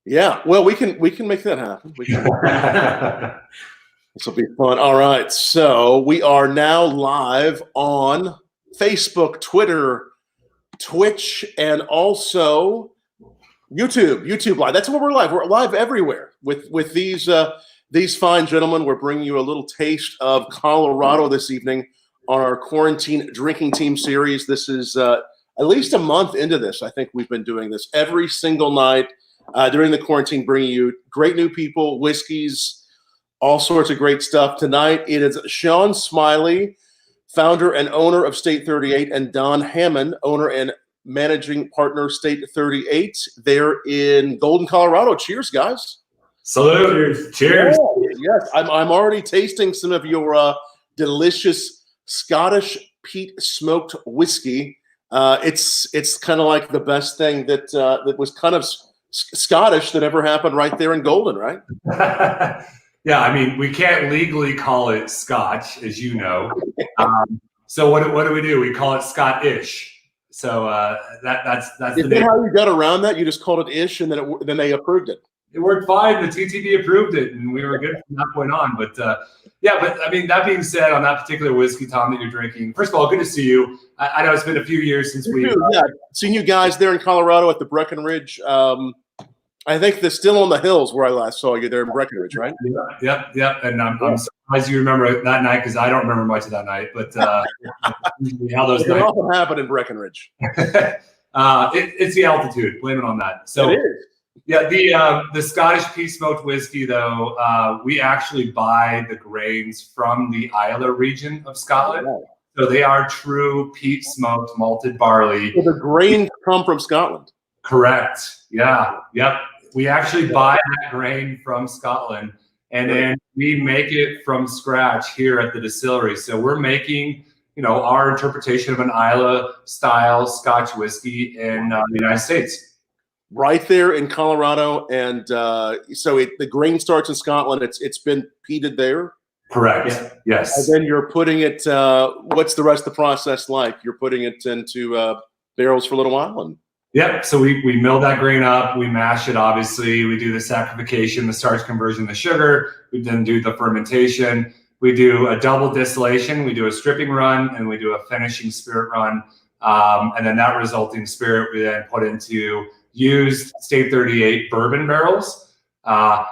Yeah, well, we can make that happen. This will be fun. All right, so we are now live on Facebook, Twitter, Twitch, and also YouTube. YouTube Live. That's where we're live. We're live everywhere with these fine gentlemen. We're bringing you a little taste of Colorado this evening on our quarantine drinking team series. This is at least a month into this. I think we've been doing this every single night during the quarantine, bringing you great new people, whiskeys, all sorts of great stuff. Tonight, it is Sean Smiley, founder and owner of State 38, and Don Hammond, owner and managing partner, State 38. They're in Golden, Colorado. Cheers, guys. Salute. Cheers. Yes, I'm already tasting some of your delicious Scottish peat smoked whiskey. It's kind of like the best thing that was kind of Scottish that ever happened right there in Golden, right? Yeah, I mean, we can't legally call it Scotch, as you know. So what do? We call it Scottish. So that's Is that how you got around that? You just called it ish, and then they approved it. It worked fine. The TTB approved it, and we were good from that point on. But yeah, but I mean, that being said, on that particular whiskey, Tom, that you're drinking, first of all, good to see you. I know it's been a few years since we seen you guys there in Colorado at the Breckenridge. I think they're still on the hills where I last saw you there in Breckenridge, right? Yep. And I'm surprised you remember that night because I don't remember much of that night. But how those nights often happen in Breckenridge. It's the altitude. Blame it on that. So it is. Yeah, the Scottish peat smoked whiskey, though, we actually buy the grains from the Islay region of Scotland. Oh. So they are true peat smoked malted barley. So the grains come from Scotland. Correct. Yeah. Yep. We actually buy that grain from Scotland, and then we make it from scratch here at the distillery. So we're making, our interpretation of an Islay style Scotch whiskey in the United States. Right there in Colorado, and so the grain starts in Scotland. It's been peated there. Correct. Yeah. Yes. And then you're putting it. What's the rest of the process like? You're putting it into barrels for a little while, and yep. So we mill that grain up. We mash it. Obviously, we do the saccharification, the starch conversion, the sugar. We then do the fermentation. We do a double distillation. We do a stripping run, and we do a finishing spirit run. And then that resulting spirit we then put into used State 38 bourbon barrels. I'm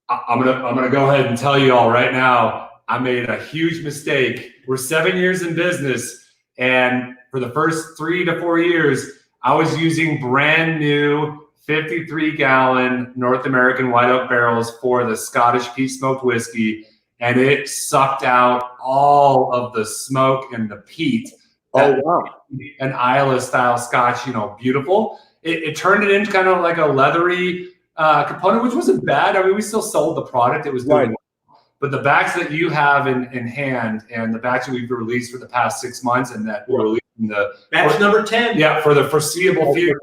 gonna go ahead and tell you all right now, I made a huge mistake. We're 7 years in business, and for the first 3 to 4 years, I was using brand new 53-gallon North American white oak barrels for the Scottish peat smoked whiskey, and it sucked out all of the smoke and the peat. Oh wow! An Islay style Scotch, beautiful. It turned it into kind of like a leathery component, which wasn't bad. I mean, we still sold the product. It was doing well. But the batch that you have in hand and the batch that we've released for the past 6 months and that we're releasing batch number 10. Yeah, for the foreseeable future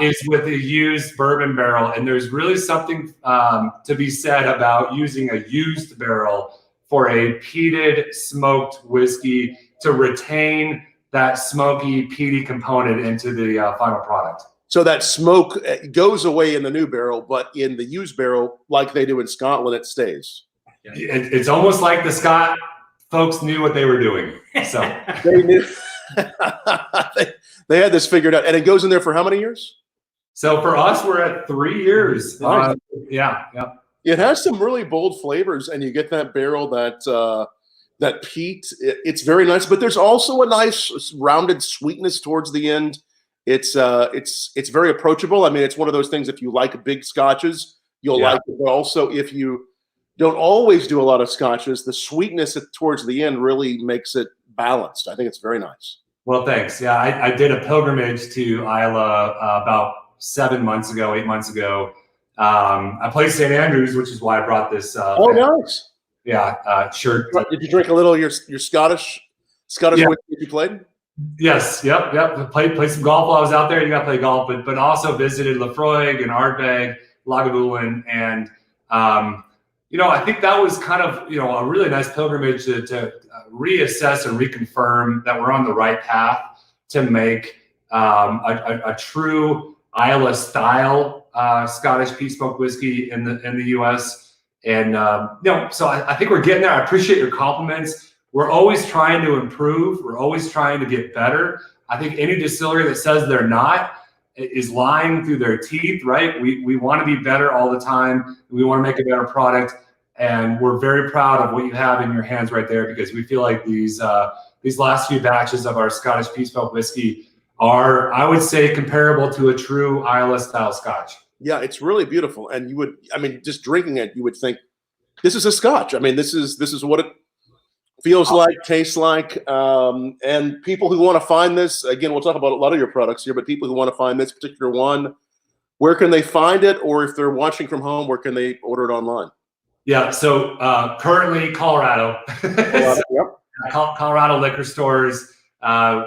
is with the used bourbon barrel. And there's really something to be said about using a used barrel for a peated smoked whiskey to retain that smoky, peaty component into the final product. So that smoke goes away in the new barrel, but in the used barrel, like they do in Scotland, it stays. It's almost like the Scott folks knew what they were doing. So they knew. They had this figured out, and it goes in there for how many years? So for us, we're at 3 years. Nice. Yeah. It has some really bold flavors, and you get that barrel that peat. It's very nice, but there's also a nice rounded sweetness towards the end. It's very approachable. I mean, it's one of those things. If you like big scotches, you'll like it. But also, if you don't always do a lot of scotches, the sweetness towards the end really makes it balanced. I think it's very nice. Well, thanks. Yeah, I did a pilgrimage to Islay about 8 months ago. I played St. Andrews, which is why I brought this. Nice. Yeah, shirt. Did you drink a little of your Scottish whiskey you played? Yes. Yep. Played some golf while I was out there. You got to play golf, but also visited Lafroig and Ardbeg, Lagavulin, and I think that was kind of a really nice pilgrimage to reassess and reconfirm that we're on the right path to make a true Islay style Scottish peat smoked whiskey in the U.S. And so I think we're getting there. I appreciate your compliments. We're always trying to improve. We're always trying to get better. I think any distillery that says they're not is lying through their teeth, right? We want to be better all the time. We want to make a better product, and we're very proud of what you have in your hands right there, because we feel like these last few batches of our Scottish peat smoked whiskey are, I would say, comparable to a true Islay style Scotch. Yeah, it's really beautiful, and just drinking it, you would think this is a Scotch. I mean, this is what it feels like, tastes like, and people who want to find this, again, we'll talk about a lot of your products here, but people who want to find this particular one, where can they find it? Or if they're watching from home, where can they order it online? Yeah, so currently Colorado. Yep. Colorado liquor stores.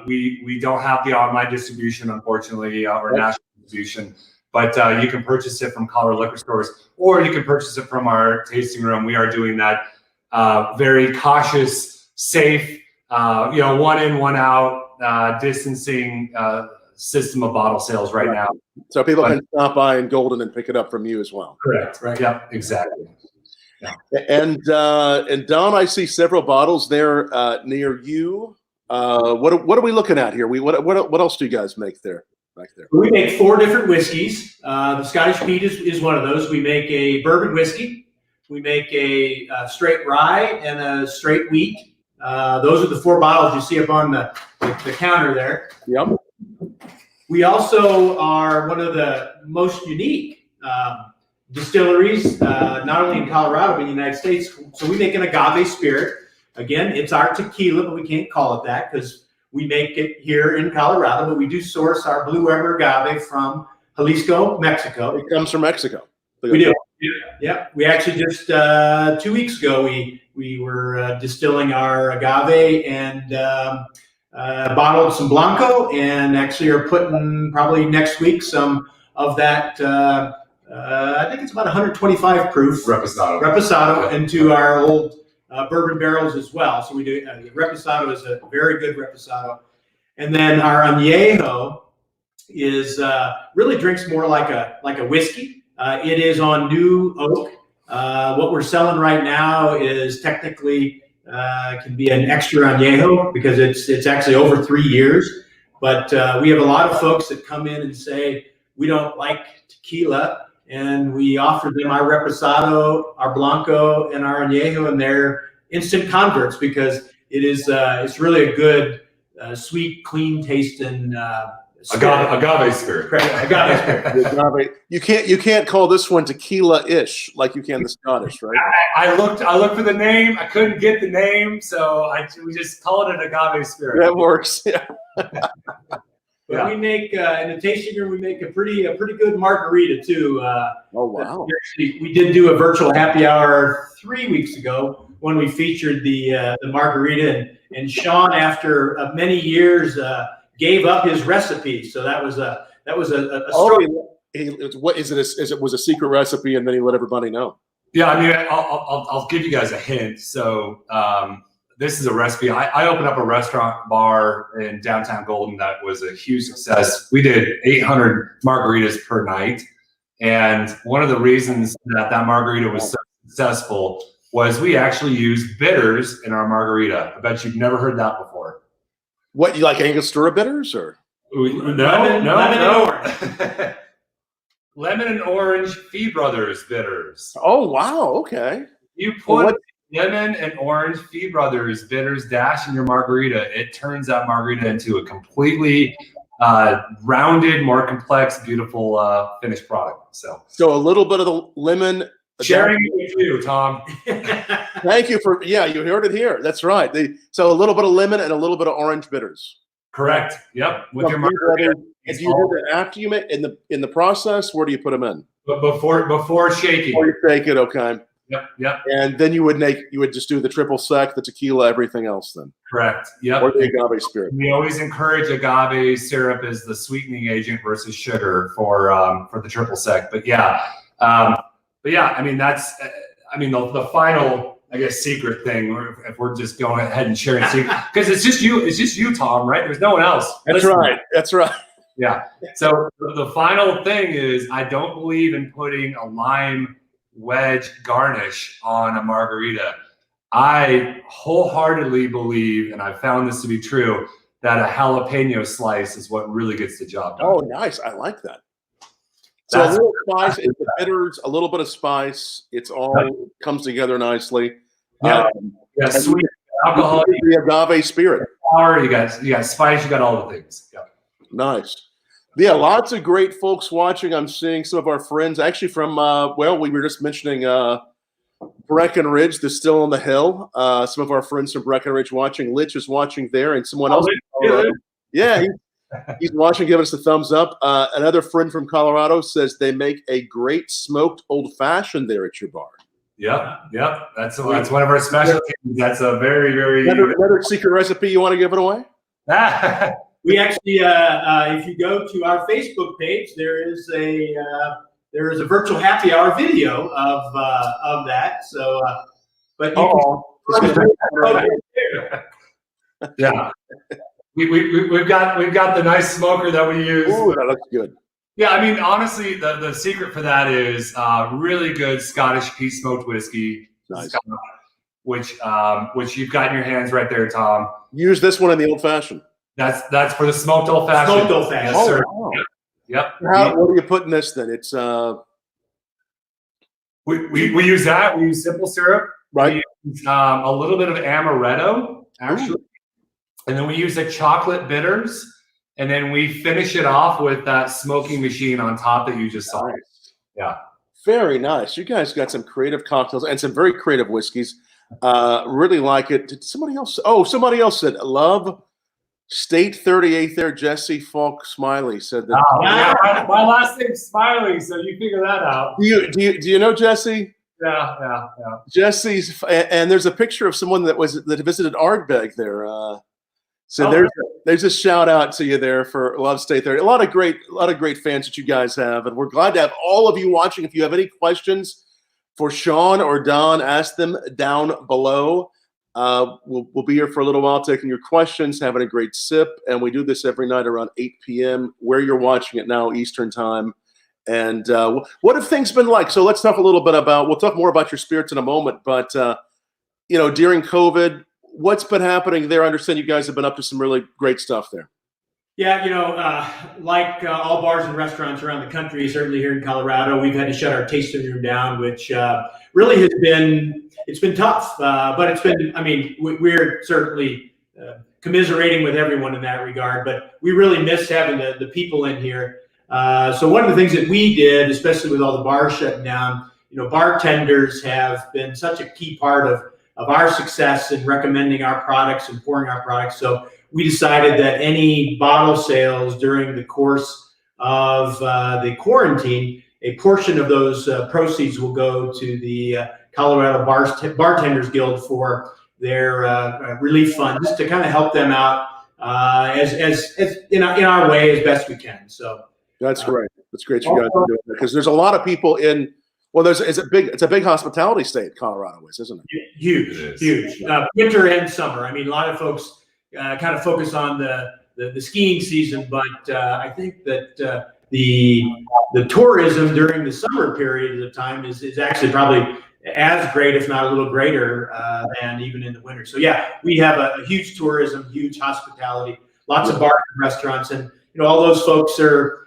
We don't have the online distribution, unfortunately, or national distribution, but you can purchase it from Colorado liquor stores, or you can purchase it from our tasting room. We are doing that very cautious, safe, one in, one out, distancing system of bottle sales right now. So people can stop by in Golden and pick it up from you as well. Correct. Right. Yep. Exactly. Yeah. And Don, I see several bottles there near you. What are we looking at here? What else do you guys make there? Back there. We make 4 different whiskeys. The Scottish Peat is one of those. We make a bourbon whiskey. We make a straight rye and a straight wheat. Those are the 4 bottles you see up on the counter there. Yep. We also are one of the most unique distilleries, not only in Colorado, but in the United States. So we make an Agave Spirit. Again, it's our tequila, but we can't call it that because we make it here in Colorado. But we do source our Blue River agave from Jalisco, Mexico. It comes from Mexico. We do. Yeah. We actually just 2 weeks ago, we were distilling our agave and bottled some Blanco, and actually are putting probably next week some of that. I think it's about 125 proof Reposado into our old bourbon barrels as well. So we do Reposado is a very good Reposado, and then our añejo is really drinks more like a whiskey. It is on new oak. What we're selling right now is technically can be an extra añejo because it's actually over 3 years. But we have a lot of folks that come in and say we don't like tequila, and we offer them our Reposado, our Blanco, and our añejo, and they're instant converts because it's really a good, sweet, clean tasting. Agave Spirit. Agave Spirit. You can't call this one tequila-ish like you can the Scottish, right? I looked for the name. I couldn't get the name, so we just call it an Agave Spirit. That works. Yeah. But we make in the tasting room, we make a pretty good margarita too. Oh wow! We did do a virtual happy hour 3 weeks ago when we featured the margarita, and Sean, after many years, gave up his recipe. So that was a struggle. It was a secret recipe, and then he let everybody know. Yeah, I mean, I'll give you guys a hint. So this is a recipe. I opened up a restaurant bar in downtown Golden that was a huge success. We did 800 margaritas per night, and one of the reasons that margarita was so successful was we actually used bitters in our margarita. I bet you've never heard that before. What, you like Angostura bitters or? No. Lemon and orange Fee Brothers bitters. Oh wow! Okay. You put lemon and orange Fee Brothers bitters dash in your margarita. It turns that margarita into a completely rounded, more complex, beautiful finished product. So a little bit of the lemon. Sharing it with you, Tom. Thank you for, you heard it here. That's right. So a little bit of lemon and a little bit of orange bitters. Yep. With your margarita. If you do that after you make in the process, where do you put them in? But before shaking. Before you shake it, okay. Yep. And then you would just do the triple sec, the tequila, everything else then. Correct. Yep. Or the Agave Spirit. We always encourage agave syrup as the sweetening agent versus sugar for the triple sec. But yeah, I mean the final, I guess, secret thing, if we're just going ahead and sharing secret, because it's just you, Tom, right? There's no one else. That's right. Yeah. So the final thing is, I don't believe in putting a lime wedge garnish on a margarita. I wholeheartedly believe, and I found this to be true, that a jalapeno slice is what really gets the job done. Oh, nice. I like that. So a little spice, it's the bitters, a little bit of spice. It's all comes together nicely. Yeah. You got sweet alcohol, the agave spirit. Flour, you got spice, you got all the things. Yeah. Nice. Yeah, lots of great folks watching. I'm seeing some of our friends actually from well, we were just mentioning Breckenridge, the Still on the Hill. Some of our friends from Breckenridge watching. Litch is watching there, and someone else. Yeah, he's watching, giving us a thumbs up. Another friend from Colorado says they make a great smoked old fashioned there at your bar. Yep. That's one of our specialties. That's a very another secret recipe. You want to give it away? We actually, if you go to our Facebook page, there is a virtual happy hour video of that. So, but yeah, we've got the nice smoker that we use. Ooh, that looks good. Yeah, I mean, honestly, the secret for that is really good Scottish peat smoked whiskey, nice. which you've got in your hands right there, Tom. Use this one in the old fashioned. That's for the smoked old fashioned. Smoked old fashioned. Yes, sir. Wow. Yep. What do you put in this then? It's we use that. We use simple syrup. Right. We use a little bit of amaretto, actually. Ooh. And then we use the chocolate bitters, and then we finish it off with that smoking machine on top that you just saw. Nice. Yeah. Very nice. You guys got some creative cocktails and some very creative whiskeys. Really like it. Did somebody else? Oh, somebody else said love State 38 there. Jesse Falk Smiley said that. Oh, yeah, my last name's Smiley, so you figure that out. Do you know Jesse? Yeah. Jesse's, and there's a picture of someone that visited Ardbeg there. So there's a shout out to you there for Love State 38. A lot of great fans that you guys have, and we're glad to have all of you watching. If you have any questions for Sean or Don, ask them down below. We'll be here for a little while taking your questions, having a great sip, and we do this every night around 8 p.m. where you're watching it now, Eastern time. And what have things been like? So let's talk a little bit about. We'll talk more about your spirits in a moment, but during COVID, what's been happening there? I understand you guys have been up to some really great stuff there. Yeah, like all bars and restaurants around the country, certainly here in Colorado, we've had to shut our tasting room down, which really has been tough. But it's been, I mean, we're certainly commiserating with everyone in that regard, but we really miss having the people in here. So one of the things that we did, especially with all the bars shutting down, bartenders have been such a key part of our success in recommending our products and pouring our products. So we decided that any bottle sales during the course of the quarantine, a portion of those proceeds will go to the Colorado Bartenders Guild for their relief fund, just to kind of help them out as in our way as best we can. So that's great. That's great you guys are doing that, because there's a lot of people in. Well, it's a big hospitality state, Colorado is, isn't it? Huge. Winter and summer. I mean, a lot of folks kind of focus on the skiing season, but I think that the tourism during the summer period of time is actually probably as great, if not a little greater, than even in the winter. So yeah, we have a huge tourism, huge hospitality, lots of bars and restaurants, and all those folks are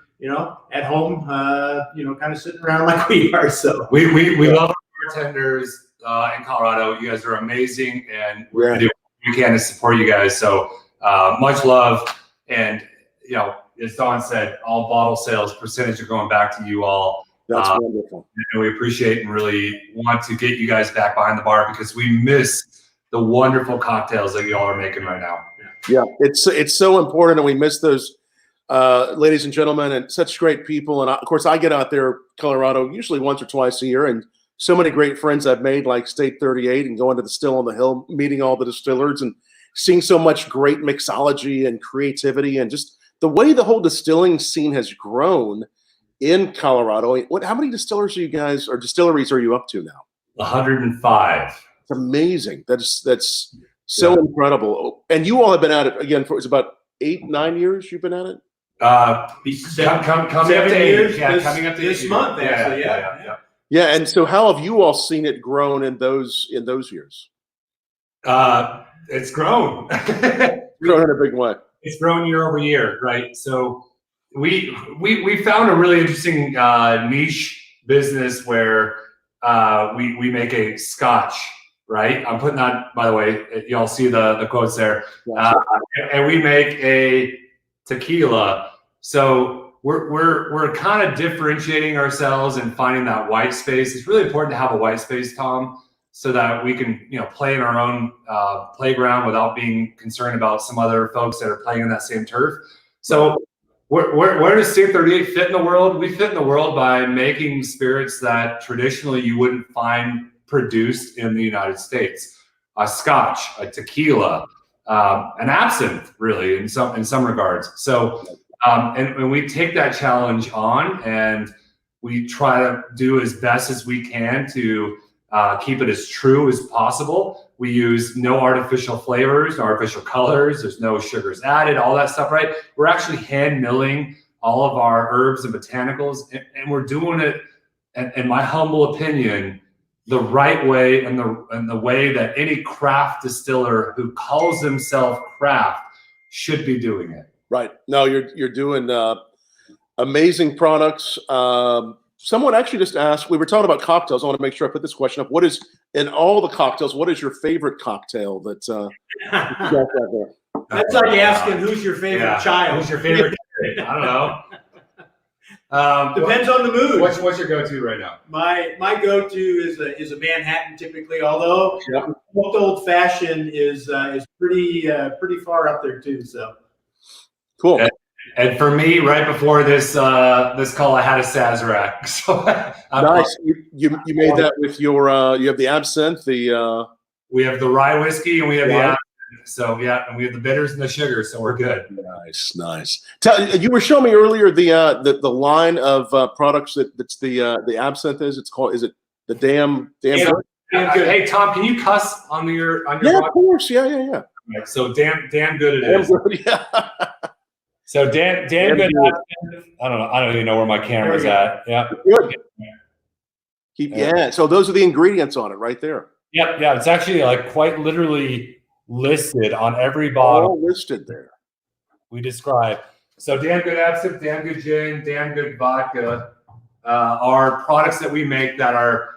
at home, kind of sitting around like we are. So we love our bartenders in Colorado. You guys are amazing, and we're going to do what we can to support you guys. So much love. And, as Don said, all bottle sales percentage are going back to you all. That's wonderful. And we appreciate and really want to get you guys back behind the bar, because we miss the wonderful cocktails that you all are making right now. Yeah, it's so important, and we miss those. Ladies and gentlemen, and such great people. And of course, I get out there, Colorado, usually once or twice a year, and so many great friends I've made, like State 38, and going to the Still on the Hill, meeting all the distillers, and seeing so much great mixology and creativity, and just the way the whole distilling scene has grown in Colorado. How many distillers are you guys, or distilleries are you up to now? 105. It's amazing. That's so incredible. And you all have been at it again for it's about 8-9 years. You've been at it. Coming up to 8 years. Yeah, coming up to this month. Actually, yeah. Yeah, and so how have you all seen it grown in those years? It's grown. Grown in a big way. It's grown year over year, right? So we found a really interesting niche business where we make a Scotch, right? I'm putting that, by the way, y'all see the quotes there, and we make a tequila. So we're kind of differentiating ourselves and finding that white space. It's really important to have a white space, Tom, so that we can play in our own playground without being concerned about some other folks that are playing in that same turf. So where does State 38 fit in the world? We fit in the world by making spirits that traditionally you wouldn't find produced in the United States. A Scotch, a tequila, an absinthe, really, in some regards. So, and we take that challenge on, and we try to do as best as we can to keep it as true as possible. We use no artificial flavors, no artificial colors. There's no sugars added, all that stuff, right? We're actually hand milling all of our herbs and botanicals, and we're doing it, in my humble opinion, the right way, and the way that any craft distiller who calls himself craft should be doing it. Right. No, you're doing amazing products. Someone actually just asked, we were talking about cocktails. I want to make sure I put this question up. What is, in all the cocktails, what is your favorite cocktail that you got there? That's like asking who's your favorite child. Who's your favorite kid? I don't know. Depends on the mood. What's your go-to right now? My go-to is a Manhattan typically, although old fashioned is pretty far up there too. So cool. And for me, right before this call, I had a Sazerac. So nice. You made that with your you have the absinthe, we have the rye whiskey, and we have the absinthe. So and we have the bitters and the sugar, so we're good. Nice. You were showing me earlier the line of products that's the absinthe is. It's called, is it the damn good? Hey Tom, can you cuss on your yeah, of course. Yeah. Right, so damn good it is. Good, yeah. So damn good. I don't even know where my camera's at. Yeah. Good. So those are the ingredients on it right there. Yep. Yeah. It's actually like quite literally listed on every bottle. All listed there. We describe. So damn good absinthe, damn good gin, damn good vodka are products that we make that are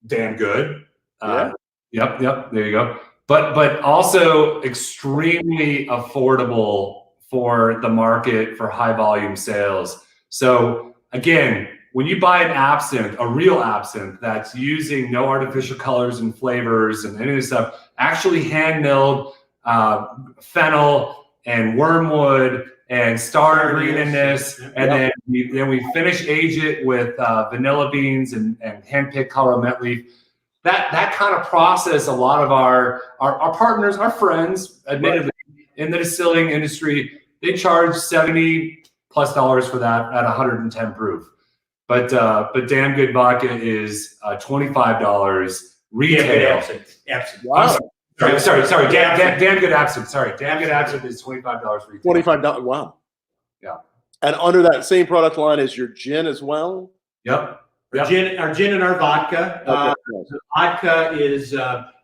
damn good. Yep. There you go. But also extremely affordable for the market for high volume sales. So again, when you buy an absinthe, a real absinthe that's using no artificial colors and flavors and any of this stuff, actually hand milled fennel and wormwood and star green-in-this, and then we finish age it with vanilla beans and hand-picked Colorado mint leaf. That kind of process, a lot of our partners, our friends, admittedly, in the distilling industry, they charge $70+ for that at 110 proof. But damn good vodka is $25 retail. Absinthe. Wow. Sorry. Damn good absinthe. Sorry, damn good absinthe is $25 retail. $25. Wow. Yeah. And under that same product line is your gin as well. Yep. Our gin and our vodka. The vodka is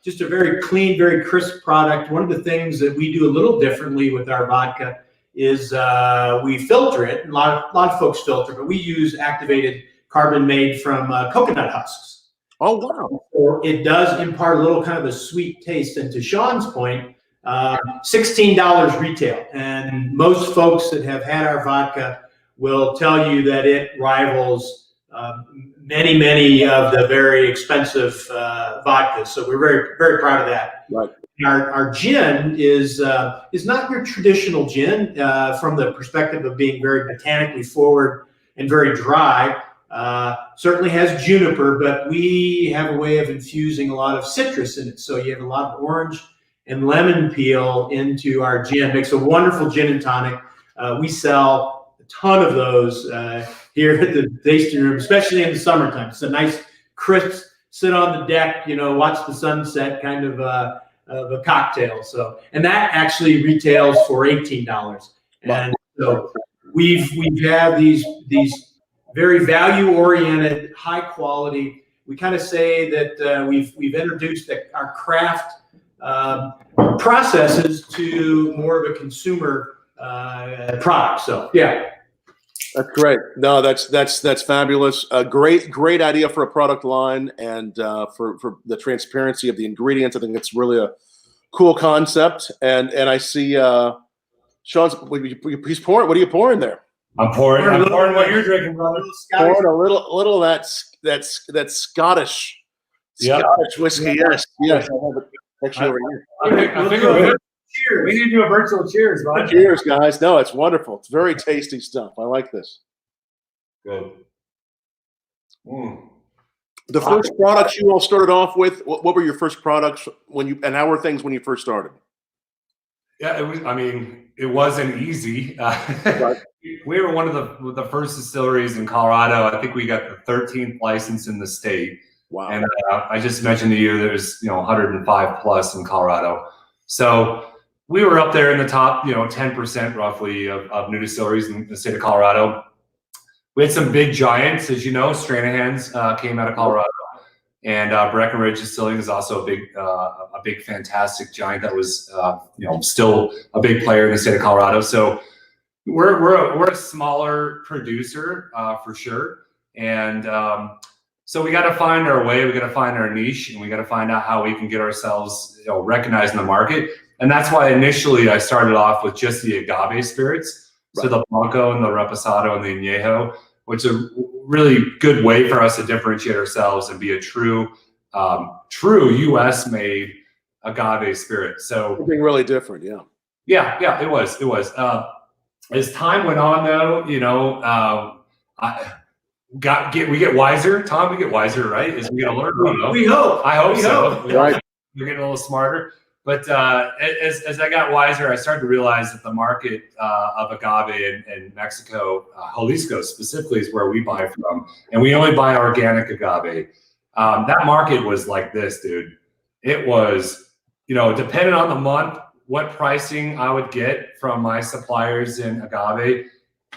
just a very clean, very crisp product. One of the things that we do a little differently with our vodka is we filter it. A lot of folks filter, but we use activated carbon made from coconut husks. Oh, wow. So it does impart a little kind of a sweet taste. And to Sean's point, $16 retail. And most folks that have had our vodka will tell you that it rivals many of the very expensive vodkas. So we're very, very proud of that. Right. Our gin is not your traditional gin from the perspective of being very botanically forward and very dry. Certainly has juniper, but we have a way of infusing a lot of citrus in it. So you have a lot of orange and lemon peel into our gin. Makes a wonderful gin and tonic. We sell a ton of those here at the tasting room, especially in the summertime. It's a nice, crisp, sit on the deck, watch the sunset kind of a cocktail. So, and that actually retails for $18. And so we've had these very value oriented, high quality. We kind of say that we've introduced our craft processes to more of a consumer product. So yeah. That's great. No, that's fabulous. A great idea for a product line, and for the transparency of the ingredients. I think it's really a cool concept. And I see Sean's. He's pouring. What are you pouring there? I'm pouring what you're drinking, brother. Pouring a little of that Scottish whiskey. Yes. I have it actually over here. I figure we need to do a virtual cheers, right? Cheers, guys. No, it's wonderful. It's very tasty stuff. I like this. Good. The first products you all started off with, what were your first products and how were things when you first started? Yeah, it wasn't easy. Right. We were one of the first distilleries in Colorado. I think we got the 13th license in the state. Wow. And I just mentioned to you, there's 105 plus in Colorado. So we were up there in the top 10% roughly of new distilleries in the state of Colorado. We had some big giants, as you know. Stranahan's came out of Colorado, and Breckenridge Distilling is also a big, fantastic giant that was, still a big player in the state of Colorado. So we're a smaller producer for sure, and so we got to find our way. We got to find our niche, and we got to find out how we can get ourselves recognized in the market. And that's why initially I started off with just the agave spirits, so the Blanco and the Reposado and the Añejo, which is a really good way for us to differentiate ourselves and be a true U.S. made agave spirit. So something really different, yeah. Yeah, it was. As time went on, though, we get wiser. Tom, we get wiser, right? As we get older, we hope. I hope so. Right. We're getting a little smarter. But as I got wiser, I started to realize that the market of agave in Mexico, Jalisco specifically, is where we buy from. And we only buy organic agave. That market was like this, dude. It was, depending on the month, what pricing I would get from my suppliers in agave.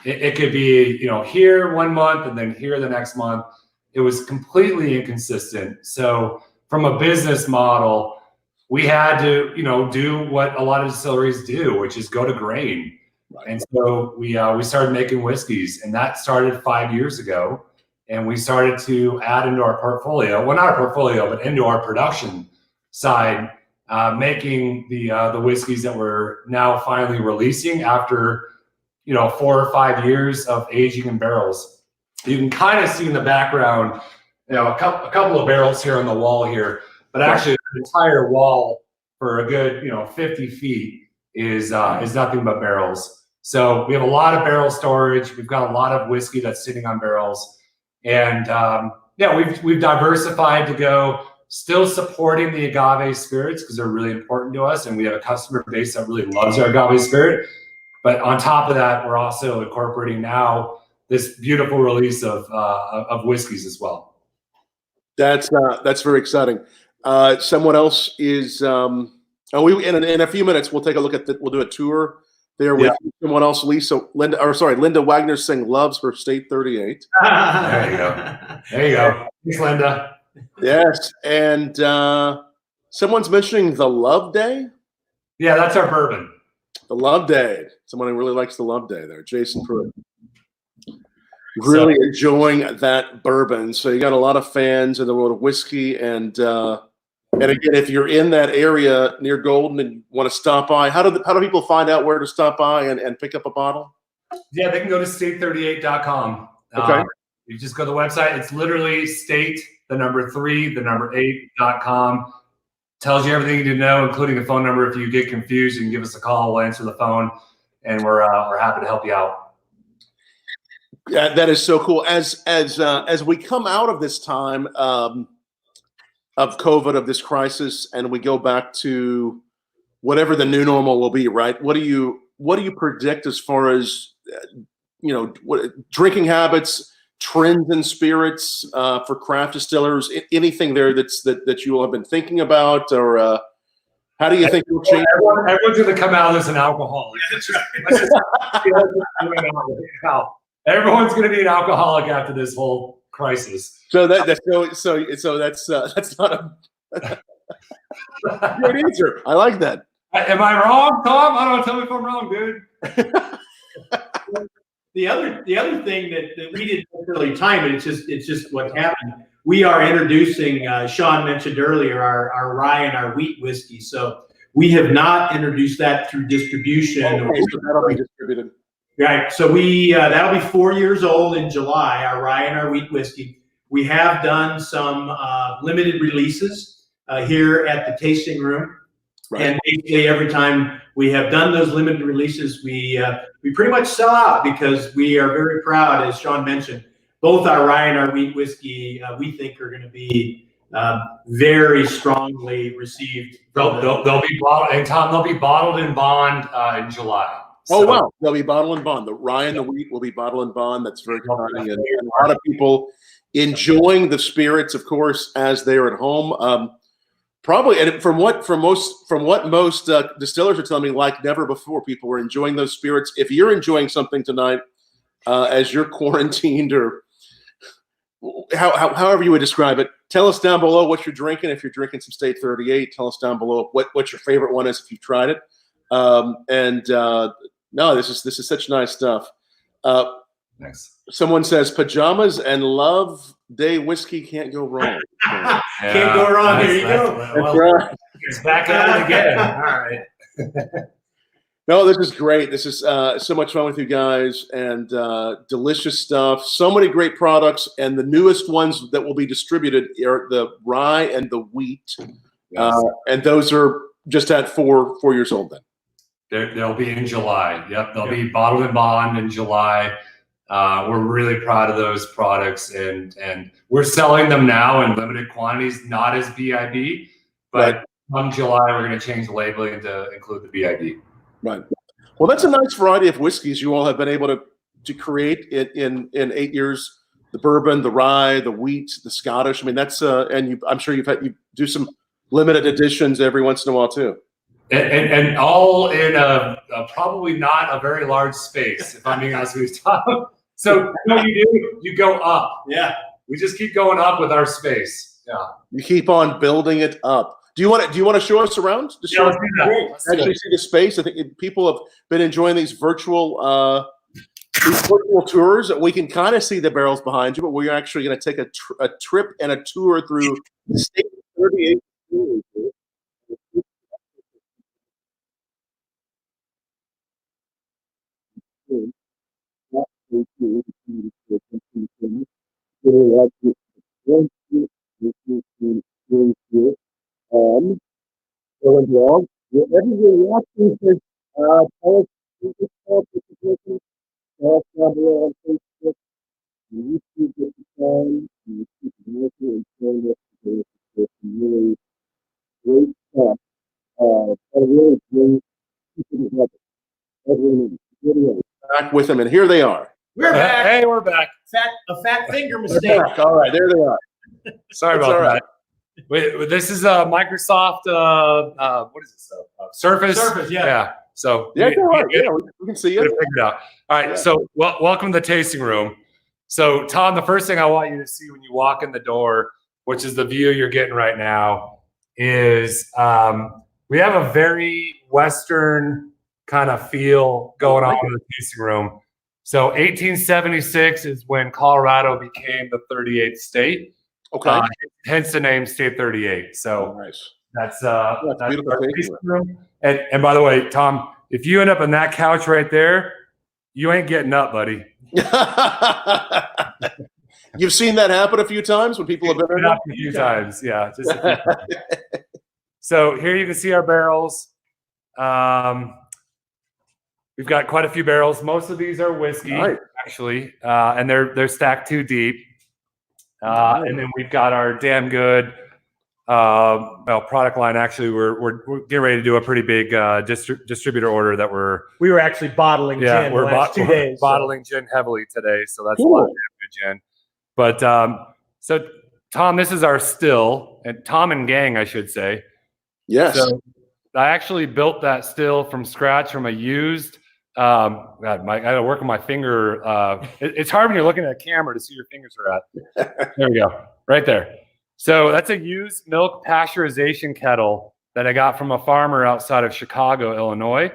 It could be, here one month and then here the next month. It was completely inconsistent. So from a business model, we had to, do what a lot of distilleries do, which is go to grain. Right. And so we started making whiskeys, and that started 5 years ago. And we started to add into our portfolio, well, not our portfolio, but into our production side, making the whiskeys that we're now finally releasing after 4 or 5 years of aging in barrels. You can kind of see in the background, a couple of barrels here on the wall here. But actually, the entire wall for a good, 50 feet is nothing but barrels. So we have a lot of barrel storage. We've got a lot of whiskey that's sitting on barrels, and we've diversified to go still supporting the agave spirits because they're really important to us, and we have a customer base that really loves our agave spirit. But on top of that, we're also incorporating now this beautiful release of whiskeys as well. That's very exciting. Someone else is. In a few minutes we'll take a look at we'll do a tour there with someone else. Linda Wagner saying loves her State 38. There you go. Thanks, Linda. Yes, and someone's mentioning the Love Day. Yeah, that's our bourbon. The Love Day. Someone who really likes the Love Day there. Jason Pruitt. Really enjoying that bourbon. So you got a lot of fans in the world of whiskey, and again, if you're in that area near Golden and want to stop by, how do people find out where to stop by and pick up a bottle? Yeah, they can go to state38.com. Okay. You just go to the website. It's literally state, the number 3, the number 8.com. Tells you everything you need to know, including a phone number. If you get confused, you can give us a call. We'll answer the phone, and we're happy to help you out. Yeah, that is so cool. As we come out of this time of COVID, of this crisis, and we go back to whatever the new normal will be, right? What do you predict as far as drinking habits, trends in spirits for craft distillers? Anything there that you all have been thinking about, or How do you think you'll change? Everyone's going to come out as an alcoholic. That's right. Everyone's going to be an alcoholic after this whole crisis. So that's not a great answer. I like that. Am I wrong, Tom? I don't know. Tell me if I'm wrong, dude. The other thing that we didn't really time it. It's just what happened. We are introducing. Sean mentioned earlier our rye and our wheat whiskey. So we have not introduced that through distribution. Okay, so that'll be distributed. Right. So we that'll be 4 years old in July. Our rye and our wheat whiskey. We have done some limited releases here at the tasting room. Right. And basically, every time we have done those limited releases, we pretty much sell out because we are very proud, as Sean mentioned, both our rye and our wheat whiskey we think are going to be very strongly received. They'll be bottled, and Tom, they'll be bottled in bond in July. Oh, wow. They'll be bottled in bond. The rye and the wheat will be bottled in bond. That's very exciting. And a lot of people enjoying the spirits, of course, as they're at home. Probably, and from what most distillers are telling me, like never before, people were enjoying those spirits. If you're enjoying something tonight, as you're quarantined or however you would describe it, tell us down below what you're drinking. If you're drinking some State 38, tell us down below what your favorite one is if you've tried it. No, this is such nice stuff. Thanks. Someone says pajamas and love day whiskey can't go wrong. Yeah, can't go wrong. There you go. That's right. It's back at it again. All right. No, this is great. This is so much fun with you guys and delicious stuff. So many great products, and the newest ones that will be distributed are the rye and the wheat, yes. And those are just at 4 years old. Then they'll be in July. Yep, they'll be bottled in bond in July. We're really proud of those products, and we're selling them now in limited quantities, not as BIB, but come July we're going to change the labeling to include the BIB. Right. Well, that's a nice variety of whiskeys you all have been able to create in 8 years. The bourbon, the rye, the wheat, the Scottish. I mean, that's I'm sure you do some limited editions every once in a while too. And all in a probably not a very large space, if I'm being honest with you, Tom. So you go up. Yeah. We just keep going up with our space. Yeah. You keep on building it up. Do you want to show us around? Yeah, let's do that. Actually see the space. I think people have been enjoying these virtual tours. We can kind of see the barrels behind you, but we're actually going to take a trip and a tour through the State 38. Back with them, and here they are. We're back. Hey, we're back. A fat finger mistake. All right, there they are. Sorry about that. Wait, this is a Microsoft. What is this? Surface. Surface, yeah. Yeah. So yeah, we can see it. Figure it out. All right. Yeah. So welcome to the tasting room. So Tom, the first thing I want you to see when you walk in the door, which is the view you're getting right now, is we have a very Western kind of feel going on in the tasting room. So 1876 is when Colorado became the 38th state. Okay. Hence the name State 38. So nice. That's our tasting room. And by the way, Tom, if you end up on that couch right there, you ain't getting up, buddy. You've seen that happen a few times when people have been up a few times. Yeah. Just a few times. So here you can see our barrels. We've got quite a few barrels. Most of these are whiskey, actually, and they're stacked too deep. And then we've got our damn good product line. Actually, we're getting ready to do a pretty big distributor order that we were actually bottling gin the last 2 days. Bottling gin heavily today, so that's a lot of good gin. But so Tom, this is our still, and Tom and gang, I should say. Yes. So I actually built that still from scratch from a used. God, I gotta work on my finger. It's hard when you're looking at a camera to see your fingers are at. There we go, right there. So that's a used milk pasteurization kettle that I got from a farmer outside of Chicago, Illinois.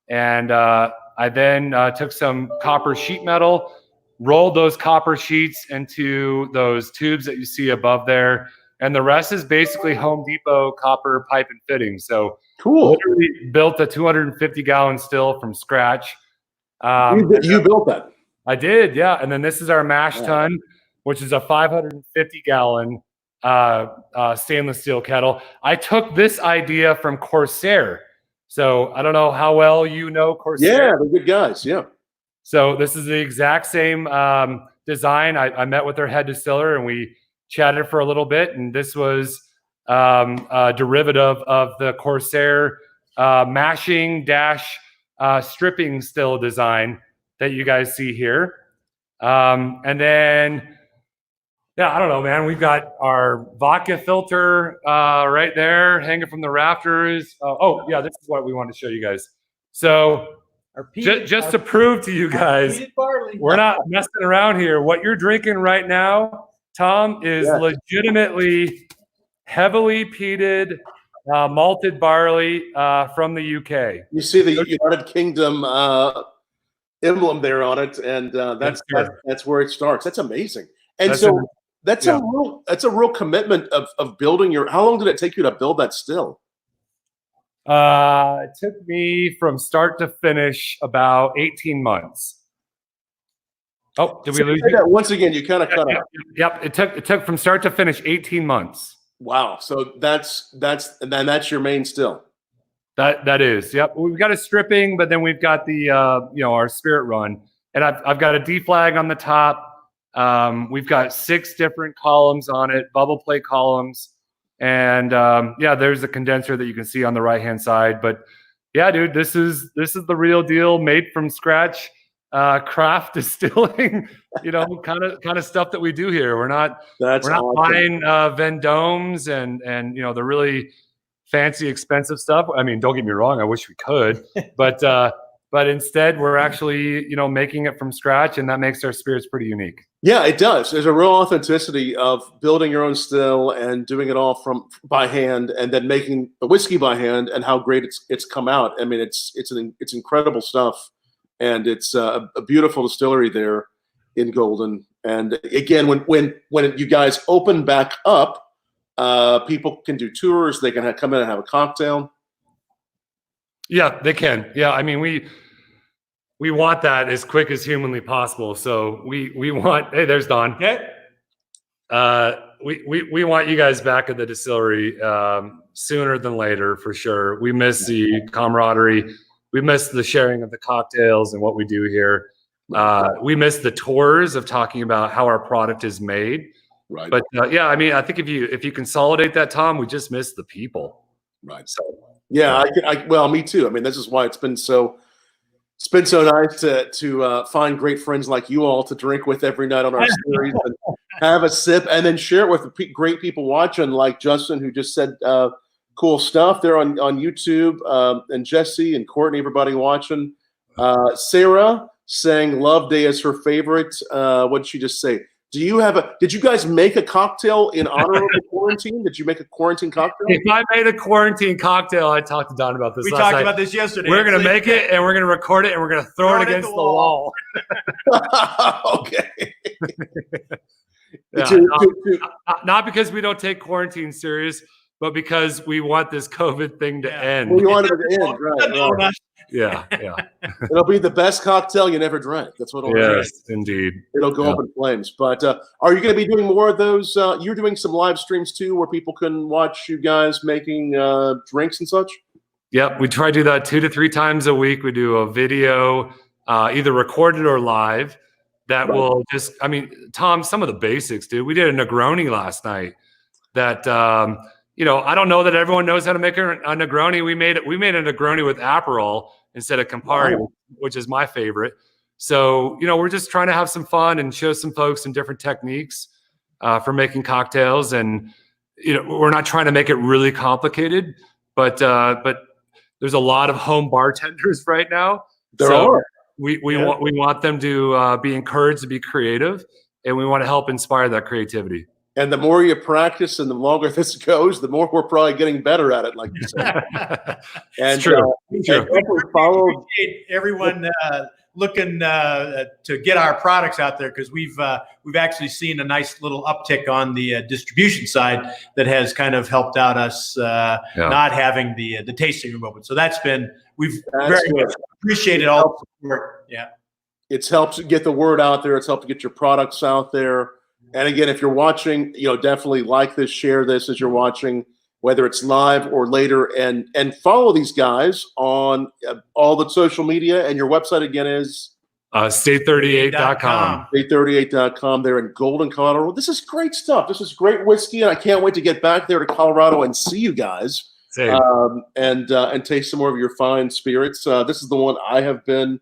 And I then took some copper sheet metal, rolled those copper sheets into those tubes that you see above there. And the rest is basically Home Depot copper pipe and fitting. So cool. Literally built a 250-gallon still from scratch. You built that? I did, yeah. And then this is our mash tun, which is a 550-gallon stainless steel kettle. I took this idea from Corsair. So I don't know how well you know Corsair. Yeah, they're good guys, yeah. So this is the exact same design. I met with their head distiller and we chatted for a little bit, and this was a derivative of the Corsair mashing dash stripping still design that you guys see here. And then, yeah, I don't know, man. We've got our vodka filter right there hanging from the rafters. Oh, yeah, this is what we want to show you guys. So just to prove to you guys, we're not messing around here. What you're drinking right now, Tom, is legitimately heavily peated malted barley from the UK. You see the United Kingdom emblem there on it, and that's where it starts. That's amazing. And that's a real commitment of building your. How long did it take you to build that still? It took me from start to finish about 18 months. Oh, did we lose you? Once again, you kind of cut out. Yep, it took from start to finish 18 months. Wow. So that's your main still. That is. Yep. We've got a stripping, but then we've got the our spirit run, and I've got a deflag on the top. We've got 6 different columns on it, bubble plate columns, and there's a condenser that you can see on the right hand side. But yeah, dude, this is the real deal, made from scratch. Craft distilling, kind of stuff that we do here. We're not awesome. Buying Vendômes and the really fancy expensive stuff. I mean, don't get me wrong, I wish we could, but instead we're actually making it from scratch, and that makes our spirits pretty unique. Yeah, it does. There's a real authenticity of building your own still and doing it all by hand, and then making the whiskey by hand, and how great it's come out. I mean, it's incredible stuff. And it's a beautiful distillery there in Golden. And again, when you guys open back up, people can do tours. They can come in and have a cocktail. Yeah, they can. Yeah, I mean, we want that as quick as humanly possible. So we want. Hey, there's Don. Okay. We want you guys back at the distillery sooner than later, for sure. We miss the camaraderie. We miss the sharing of the cocktails and what we do here. We miss the tours of talking about how our product is made. Right. But I mean, I think if you consolidate that, Tom, we just miss the people. Right. So yeah, well, me too. I mean, this is why it's been so nice to find great friends like you all to drink with every night on our series and have a sip, and then share it with great people watching, like Justin, who just said cool stuff there on YouTube, and Jesse and Courtney, everybody watching. Sarah saying Love Day is her favorite. What did she just say? Did you guys make a cocktail in honor of the quarantine? Did you make a quarantine cocktail? If I made a quarantine cocktail, I talked to Don about this. We talked about this yesterday. We're going to make it, and we're going to record it, and we're going to throw it against the wall. Okay. Not because we don't take quarantine serious, but because we want this COVID thing to end. We want it to end, right? Yeah. It'll be the best cocktail you never drank. That's what it'll be. Yes, indeed. It'll go up in flames. But are you going to be doing more of those? You're doing some live streams too, where people can watch you guys making drinks and such? Yep, we try to do that 2 to 3 times a week. We do a video, either recorded or live, that will just, I mean, Tom, some of the basics, dude. We did a Negroni last night that, I don't know that everyone knows how to make a Negroni. We made a Negroni with Aperol instead of Campari, which is my favorite. So, we're just trying to have some fun and show some folks some different techniques for making cocktails. And, we're not trying to make it really complicated, but there's a lot of home bartenders right now. There are. We want them to be encouraged to be creative, and we want to help inspire that creativity. And the more you practice and the longer this goes, the more we're probably getting better at it, like you said. It's true. And we appreciate everyone looking to get our products out there, because we've actually seen a nice little uptick on the distribution side that has kind of helped out us not having the tasting room open. So we've very much appreciated all the support. Yeah, it's helped get the word out there. It's helped to get your products out there. And again, if you're watching, definitely like this, share this as you're watching, whether it's live or later, and follow these guys on all the social media. And your website again is state38.com. State38.com. They're in Golden, Colorado. This is great stuff. This is great whiskey, and I can't wait to get back there to Colorado and see you guys. Same. And taste some more of your fine spirits. This is the one I have been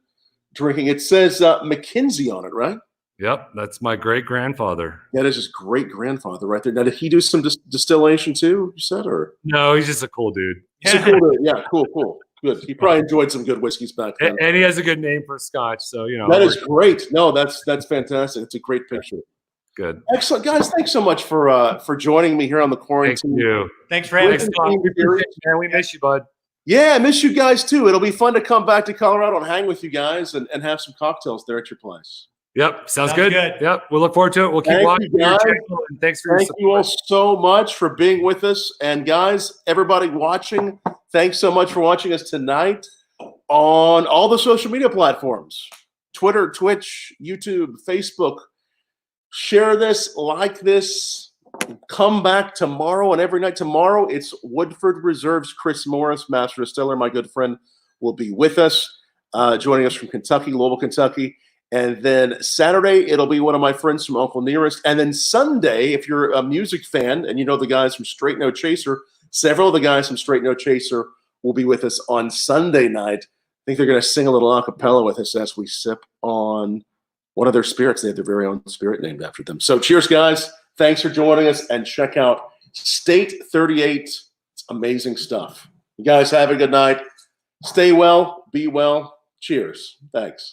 drinking. It says McKinsey on it, right? Yep, that's my great-grandfather. That is his great-grandfather right there. Now, did he do some distillation too, you said? Or no, he's just a cool dude. He's a cool dude. Yeah, cool. Good. He probably enjoyed some good whiskeys back then. And he has a good name for Scotch, so, That is great. No, that's fantastic. It's a great picture. Good. Excellent. Guys, thanks so much for joining me here on the quarantine. Thank you. Thanks for having us. We miss you, bud. Yeah, I miss you guys too. It'll be fun to come back to Colorado and hang with you guys and have some cocktails there at your place. Yep, sounds good. Yep, we'll look forward to it. We'll keep watching your channel, and thanks for your support. Thank you all so much for being with us. And guys, everybody watching, thanks so much for watching us tonight on all the social media platforms: Twitter, Twitch, YouTube, Facebook. Share this, like this. Come back tomorrow and every night. Tomorrow, it's Woodford Reserve's Chris Morris, Master Distiller, my good friend, will be with us, joining us from Kentucky, Louisville, Kentucky. And then Saturday, it'll be one of my friends from Uncle Nearest. And then Sunday, if you're a music fan and you know the guys from Straight No Chaser, several of the guys from Straight No Chaser will be with us on Sunday night. I think they're going to sing a little a cappella with us as we sip on one of their spirits. They have their very own spirit named after them. So cheers, guys. Thanks for joining us. And check out State 38. It's amazing stuff. You guys have a good night. Stay well. Be well. Cheers. Thanks.